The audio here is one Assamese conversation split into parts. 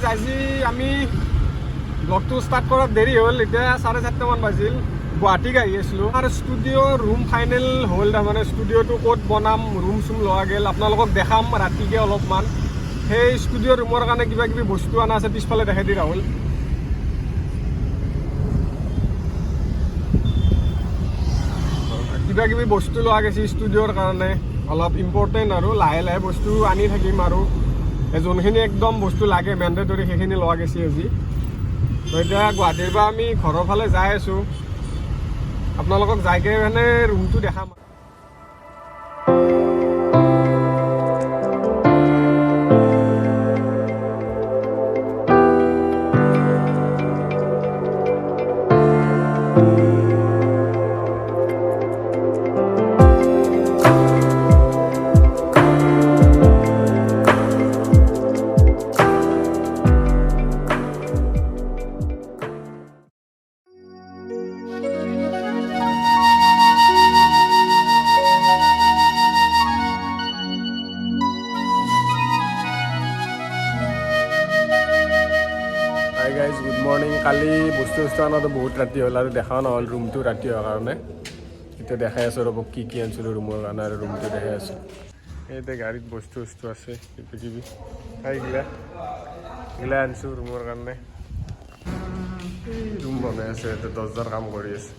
গাইজ আজি আমি ব্লগটো ষ্টাৰ্ট কৰাত দেৰি হ'ল এতিয়া 4:30 মান বাজিল গুৱাহাটীক আহি আছিলোঁ আৰু ষ্টুডিঅ' ৰুম ফাইনেল হ'ল তাৰমানে ষ্টুডিঅ'টো ক'ত বনাম ৰুম চুম লোৱা গ'ল আপোনালোকক দেখাম ৰাতিকৈ অলপমান সেই ষ্টুডিঅ' ৰুমৰ কাৰণে কিবা কিবি বস্তু অনা আছে পিছফালে দেখাই দি ৰাহুল কিবা কিবি বস্তু লোৱা গৈছে ষ্টুডিঅ'ৰ কাৰণে অলপ ইম্পৰ্টেণ্ট আৰু লাহে লাহে বস্তু আনি থাকিম আৰু যোনখিনি একদম বস্তু লাগে মেণ্ডেটৰী সেইখিনি লোৱা গৈছে আজি তো এতিয়া গুৱাহাটীৰ পৰা আমি ঘৰৰ ফালে যাই আছোঁ আপোনালোকক যাইকে মানে ৰুমটো দেখাম হাই গাইজ গুড মৰ্ণিং কালি বস্তু আনাটো বহুত ৰাতি হ'ল আৰু দেখাও নহ'ল ৰুমটো ৰাতি হোৱাৰ কাৰণে এতিয়া দেখাই আছোঁ ৰ'ব কি কি আনিছিলোঁ ৰুমৰ কাৰণে আৰু ৰুমটো দেখাই আছোঁ এতিয়া গাড়ীত বস্তু আছে কিবা কিবি এইগিলা আনিছোঁ ৰুমৰ কাৰণে ৰুম বনাই আছে এতিয়া দৰ্জাৰ কাম কৰি আছে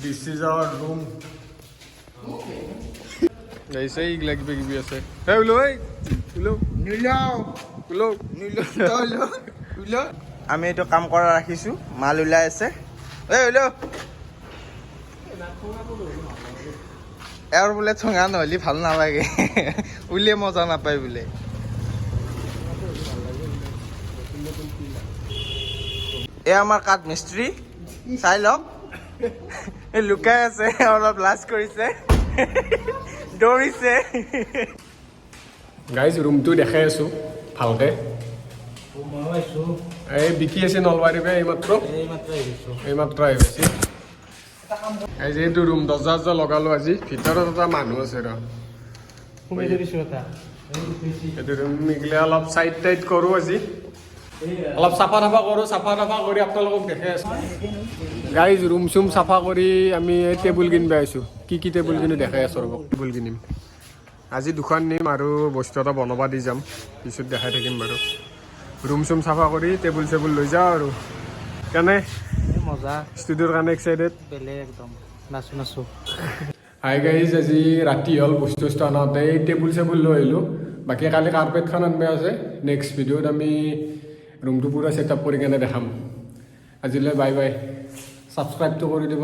দিছ ইজ আৱাৰ ৰুম ऐसे ही लग पे भी ऐसे है उलो उलो উলো আমি এইটো কাম কৰা ৰাখিছোঁ মাল ওলাই আছে এই উলো এৰ বোলে ঠঙা নহ'লে ভাল নালাগে উলিয়ে মজা নাপায় বোলে এই আমাৰ কাঠ মিস্ত্ৰী চাই লওক এই লুকাই আছে অলপ লাজ কৰিছে দৌৰিছে গাইজ ৰুমটো দেখাই আছোঁ ভালকৈ এই বিকি আছে নলবাৰীৰ পৰা এইমাত্ৰ আহি পাইছে এই যিহেতু ৰুম দৰ্জা লগালোঁ আজি ভিতৰত এটা মানুহ আছে এইটো ৰুম মিগিলে অলপ চাইড টাইড কৰোঁ আজি অলপ চাফা কৰি আপোনালোকক দেখাই আছোঁ গাইজ ৰুম চুম চাফা কৰি আমি এই টেবুল কিনিব আহিছোঁ কি টেবুল কিনি দেখাই আছোঁ ৰ'ব টেবুল কিনিম আজি দুখন নিম আৰু বস্তু এটা বনাব দি যাম পিছত দেখাই থাকিম বাৰু ৰুম চুম চাফা কৰি টেবুল চেবুল লৈ যাওঁ আৰু কেনে মজা ষ্টুডিঅ'ৰ কাৰণে এক্সাইটেড বেলেগ একদম নাচো হাই গাইজ আজি ৰাতি হ'ল বস্তু আনাওঁতে এই টেবুল চেবুল লৈ আহিলোঁ বাকী কালি কাৰ্পেটখন আনিব আছে নেক্সট ভিডিঅ'ত আমি ৰুমটো পূৰা ছেট আপ কৰি কেনে দেখাম আজিলৈ বাই বাই ছাবস্ক্ৰাইবটো কৰি দিব